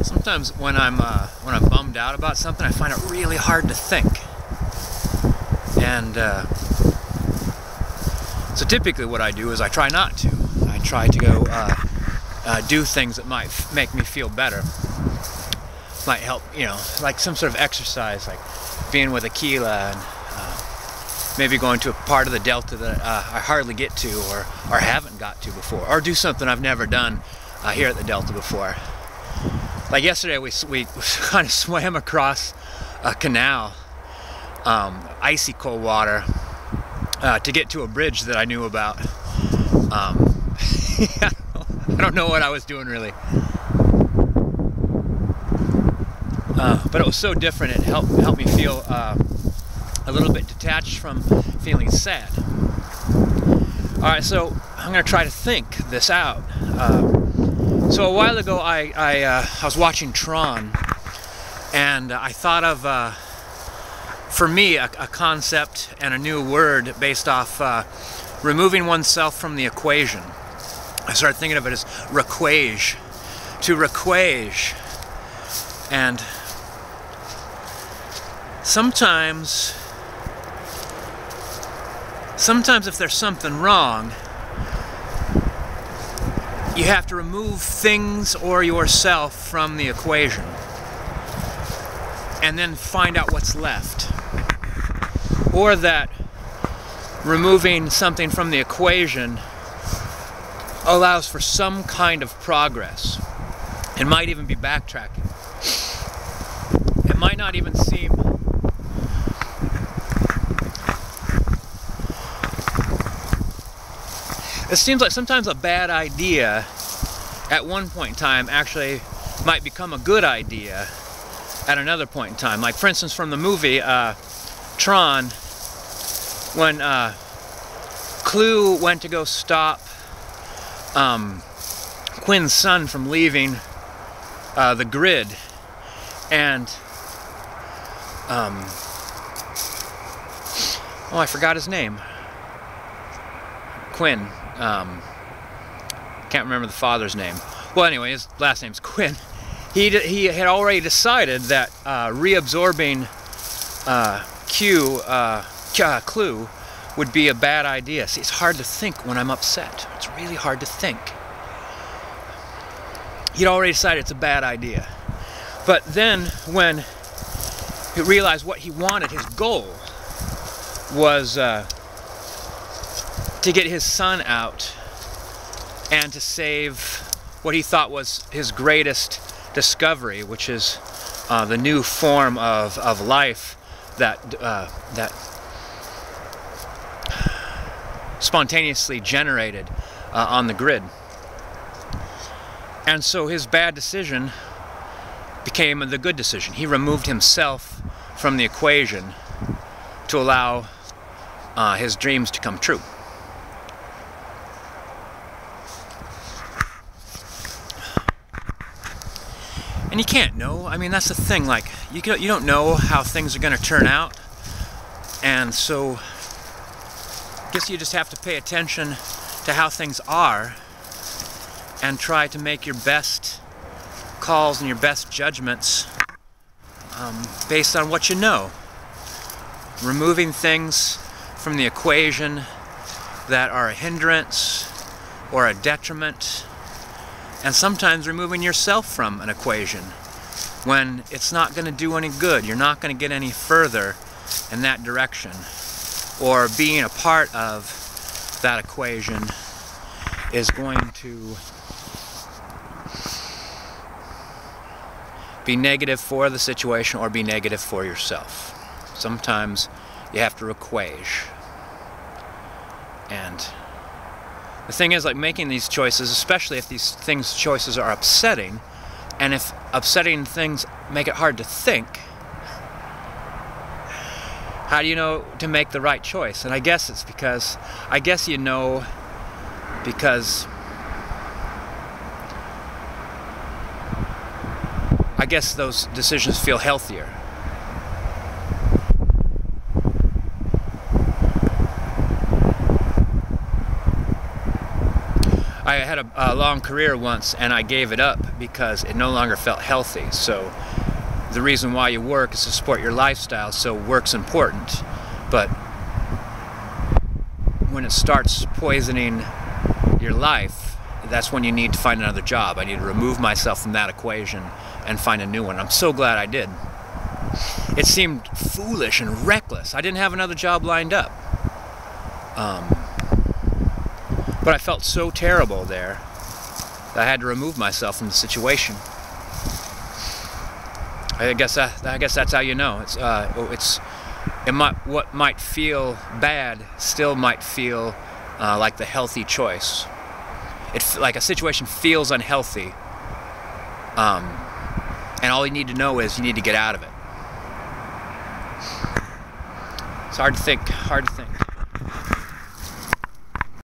Sometimes when I'm bummed out about something, I find it really hard to think. And so typically what I do is I try not to. I try to go do things that might make me feel better. Might help, you know, like some sort of exercise, like being with Aquila and maybe going to a part of the Delta that I hardly get to or haven't got to before, or do something I've never done here at the Delta before. Like yesterday, we kind of swam across a canal, icy cold water, to get to a bridge that I knew about. I don't know what I was doing really, but it was so different. It helped me feel a little bit detached from feeling sad. All right, so I'm going to try to think this out. So a while ago, I was watching Tron, and I thought of, for me, a concept and a new word based off removing oneself from the equation. I started thinking of it as requage, to requage. And sometimes if there's something wrong, you have to remove things or yourself from the equation and then find out what's left. Or that removing something from the equation allows for some kind of progress. It might even be backtracking. It might not even seem it seems like sometimes a bad idea at one point in time actually might become a good idea at another point in time. Like for instance from the movie Tron, when Clue went to go stop Quinn's son from leaving the grid, and oh, I forgot his name. Quinn. Can't remember the father's name. Well, anyway, his last name's Quinn. He had already decided that reabsorbing Clue would be a bad idea. See, it's hard to think when I'm upset. It's really hard to think. He'd already decided it's a bad idea. But then when he realized what he wanted, his goal was to get his son out and to save what he thought was his greatest discovery, which is the new form of life that spontaneously generated on the grid. And so his bad decision became the good decision. He removed himself from the equation to allow his dreams to come true. And you can't know. I mean, that's the thing. Like, you don't know how things are going to turn out. And so, I guess you just have to pay attention to how things are and try to make your best calls and your best judgments based on what you know. Removing things from the equation that are a hindrance or a detriment, and sometimes removing yourself from an equation when it's not going to do any good. You're not going to get any further in that direction, or being a part of that equation is going to be negative for the situation or be negative for yourself. Sometimes you have to requage. And the thing is, like, making these choices, especially if these choices are upsetting, and if upsetting things make it hard to think, how do you know to make the right choice? And I guess it's because, you know, because I guess those decisions feel healthier. I had a long career once, and I gave it up because it no longer felt healthy. So the reason why you work is to support your lifestyle, so work's important. But when it starts poisoning your life, that's when you need to find another job. I need to remove myself from that equation and find a new one. I'm so glad I did. It seemed foolish and reckless. I didn't have another job lined up. But I felt so terrible there that I had to remove myself from the situation. I guess that's how you know. What might feel bad still might feel like the healthy choice. Like a situation feels unhealthy, and all you need to know is you need to get out of it. It's hard to think.